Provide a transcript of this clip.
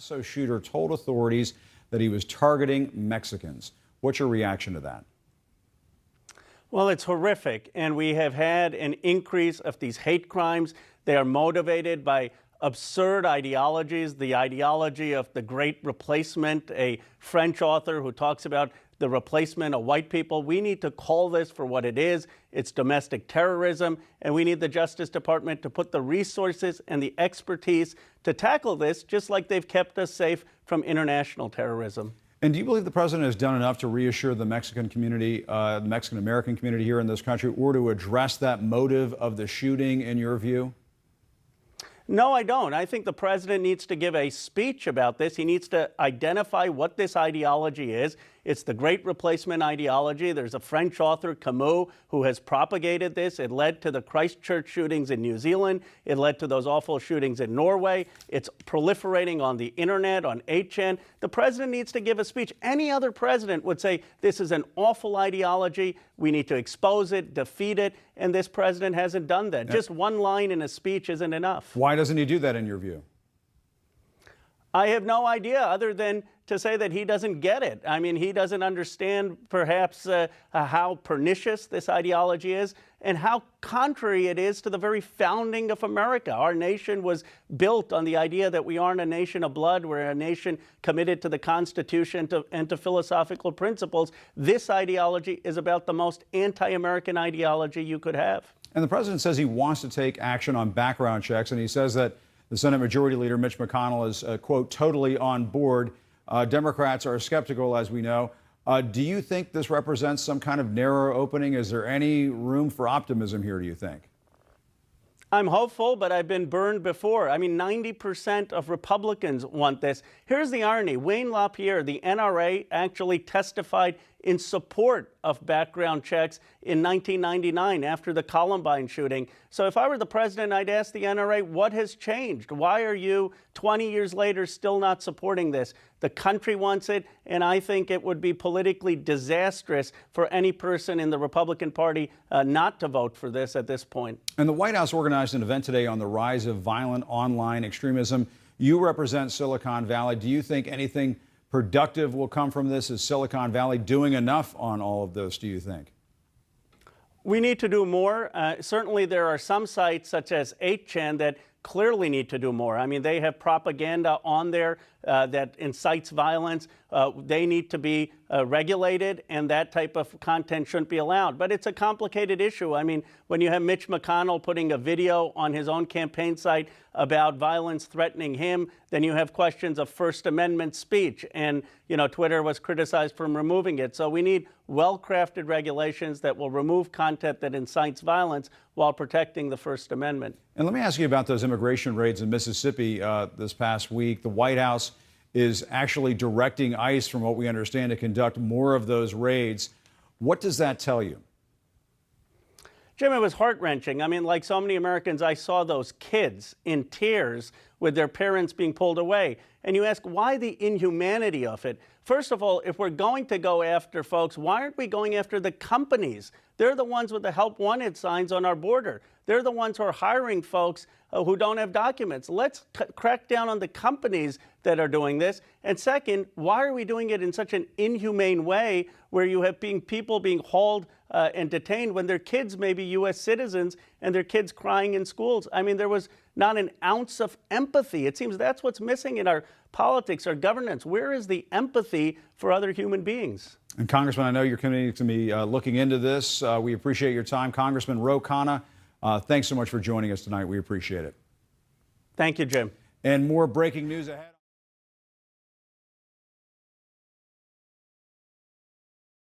Paso shooter told authorities that he was targeting Mexicans. What's your reaction to that? Well, it's horrific, and we have had an increase of these hate crimes. They are motivated by absurd ideologies, the ideology of the Great Replacement, a French author who talks about the replacement of white people. We need to call this for what it is. It's domestic terrorism, and we need the Justice Department to put the resources and the expertise to tackle this, just like they've kept us safe from international terrorism. And do you believe the president has done enough to reassure the Mexican community, the Mexican-American community here in this country, or to address that motive of the shooting, in your view? No, I don't. I think the president needs to give a speech about this. He needs to identify what this ideology is. It's the Great Replacement ideology. There's a French author, Camus, who has propagated this. It led to the Christchurch shootings in New Zealand. It led to those awful shootings in Norway. It's proliferating on the internet, on 8chan. The president needs to give a speech. Any other president would say, this is an awful ideology. We need to expose it, defeat it. And this president hasn't done that. Just one line in a speech isn't enough. Why doesn't he do that, in your view? I have no idea, other than to say that he doesn't get it. I mean, he doesn't understand perhaps how pernicious this ideology is and how contrary it is to the very founding of America. Our nation was built on the idea that we aren't a nation of blood. We're a nation committed to the Constitution and to philosophical principles. This ideology is about the most anti-American ideology you could have. And the president says he wants to take action on background checks, and he says that the Senate Majority Leader, Mitch McConnell, is, quote, totally on board. Democrats are skeptical, as we know. Do you think this represents some kind of narrow opening? Is there any room for optimism here, do you think? I'm hopeful, but I've been burned before. I mean, 90% of Republicans want this. Here's the irony. Wayne LaPierre, the NRA, actually testified in support of background checks in 1999 after the Columbine shooting. So if I were the president, I'd ask the NRA, what has changed? Why are you 20 years later still not supporting this? The country wants it, and I think it would be politically disastrous for any person in the Republican Party not to vote for this at this point. And the White House organized an event today on the rise of violent online extremism. You represent Silicon Valley. Do you think anything productive will come from this? Is Silicon Valley doing enough on all of this, do you think? We need to do more. Certainly there are some sites such as 8chan that clearly need to do more. I mean, they have propaganda on there that incites violence. They need to be regulated, and that type of content shouldn't be allowed. But it's a complicated issue. I mean, when you have Mitch McConnell putting a video on his own campaign site about violence threatening him, then you have questions of First Amendment speech. And, you know, Twitter was criticized for removing it. So we need well-crafted regulations that will remove content that incites violence while protecting the First Amendment. And let me ask you about those immigration raids in Mississippi this past week. The White House is actually directing ICE, from what we understand, to conduct more of those raids. What does that tell you? Jim, it was heart-wrenching. I mean, like so many Americans, I saw those kids in tears with their parents being pulled away. And you ask, why the inhumanity of it? First of all, if we're going to go after folks, why aren't we going after the companies? They're the ones with the help wanted signs on our border. They're the ones who are hiring folks who don't have documents. Let's crack down on the companies that are doing this. And second, why are we doing it in such an inhumane way where you have people being hauled and detained when their kids may be U.S. citizens and their kids crying in schools? I mean, there was not an ounce of empathy. It seems that's what's missing in our politics, our governance. Where is the empathy for other human beings? And Congressman, I know you're going to be looking into this. We appreciate your time. Congressman Khanna, thanks so much for joining us tonight. We appreciate it. Thank you, Jim. And more breaking news ahead.